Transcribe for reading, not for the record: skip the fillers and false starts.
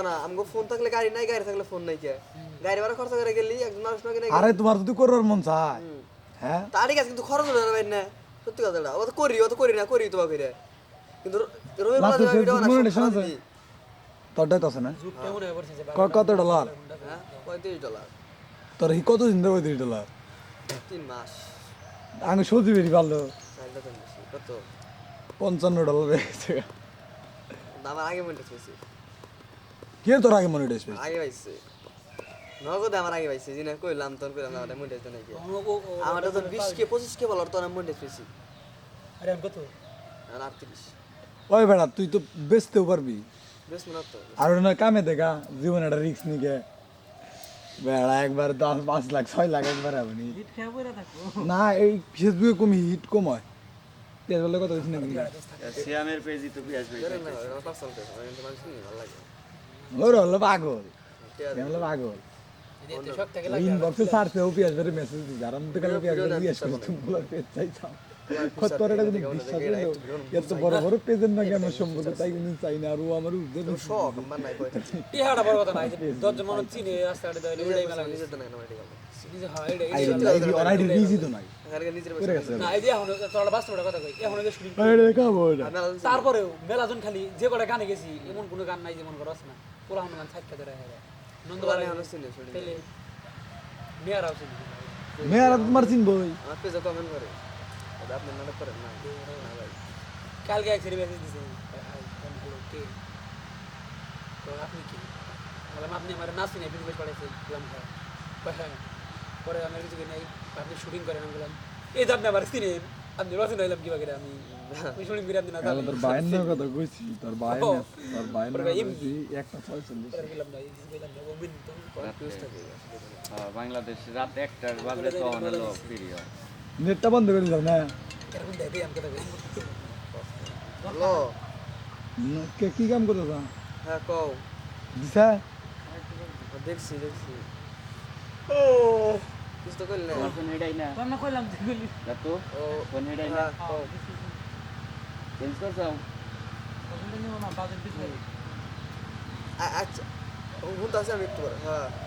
না আমগো ফোন থাকলে গাড়ি নাই, গাড়ি থাকলে ফোন নাই কে? গাড়ি ভাড়া খরচ করে গেলি একজন মানুষ নাকি নাই? আরে তোমার যদি করার মন চায় হ্যাঁ তারই কাছে কিন্তু খরচ হলো না ভাই না। সত্যি কথা এটা। ও তো করি না, করি তো কইরে। কিন্তু রবি লাস্ট বলা ভিডিও না মনিটাইজেশন আছে তোরটাই তো আছে না কত ডলার হ্যাঁ $35 তোর কত দিন ধরে $35 3 মাস। আমি সত্যি বেরি ভালো চাইলে তো বেশি। কত? $55 হয়েছে আমার আগে মনে পেয়েছি। কে তোর আগে মনিটাইজ পেয়েছে আগে পাইছে। নগদ আমার আগে পাইছে। জিনা কইলাম তখন কইলাম না ওটা মনিটাইজ নাই কে। আমার তো 20 কে 25 কে বলার তো আমি মনিটাইজ পেয়েছি। আরে আমি কত? আর 38 ওই বেড়া তুই তো বেচতেও পারবি বেশ মনে তো। আর না কামে দেখা জীবন একটা রিস্ক নিকে বেড়া একবার 10-5 লাখ 6 লাখ একবার আপনি হিট খেয়ে বইরা থাকবো। না এই ফেসবুকে কম হিট কম হয় পেজ বলে কথা কিছু নাকি শ্যামের পেজই তো পেঁয়াজ জানেন না আমার পার্সোনাল পেজ। আমার কিন্তু মানুষ নিয়ে ভালো লাগে। ওর হলো পাগল কে আছে? হলো পাগল যদি এত শখ থাকে লাগে ইনবক্সে সার্চে ও পেজ ধরে মেসেজ দিছে আর আমি তো কালে পেজ জিজ্ঞেস করি তুমি বলো পেজ চাইছাও কত তোর এটা যদি বিশ্বাস হলো এত বড় বড় পেজের নাকি আমার সম্পর্ক তাই কিন্তু চাই না আর ও আমার উদ্দেশ্য তো শখ আমার নাই কইতে। টিহাটা বড় কথা নাই। 10 জন মানুষ চিনে রাস্তাঘাটে দাঁড়ালে ওইটাই মেলা নিজে তো নাই না এটা গেল। নিজে হয় এটা আই আইডি অন আইডি রিজি তো নাই এখানে নিজের করে গেছে না এই যে এখন তোরা বাস্তবটা কথা কই এখন যে শুটিং আরে দেখাবো এটা তারপরেও মেলাজন খালি যে কটা গানে গেছি এমন কোনো গান নাই যেমন করছ না পুরান গান সাক্ষাৎ ধরে হয় নন্দলাল আমি হলো সিনে শুনি। পেলে মেয়ার আউছে মেয়েরা তোমার চিনবই আমার পেজে কমেন্ট করে। এটা আপনি নাটক করেন না। না ভাই। কালকে এক সেরি মেসেজ দিছে হ্যালো কে তো আপনি কি বললাম আপনি আমার নাচি নাই বিনিময় পড়াইছে বললাম হ্যাঁ পরে আমি কিছু কি নাই আপনি শুটিং করেন আমি বললাম এই যে আপনি আমার চিনেন আপনি রচনা হইলাম কিবা করে আমি শুটিং করে আপনি না তাহলে তোর বাইয়ের না কথা কইছি তোর বাইয়ের না তোর বাইয়ের না কইছি একটা 46 বললাম না এই বললাম না ও মিন তো বাংলাদেশ রাত 1টার বাজে তখন হলো প্রিয় নেটটা বন্ধ করে দাও না এরকম দেখে আমি কথা কই হ্যালো। কে কি কাম করছ হ্যাঁ কও। দিছা দেখছি। ও কিছু তো কইল না। তোমার ফোন এটাই না আমি কইলাম যে বলি তো ও ফোন এটাই না হ্যাঁ কও। চেঞ্জ করছো পছন্দ নিও না বাজেট দিতে আচ্ছা হুন তো আছে আমি একটু পরে। হ্যাঁ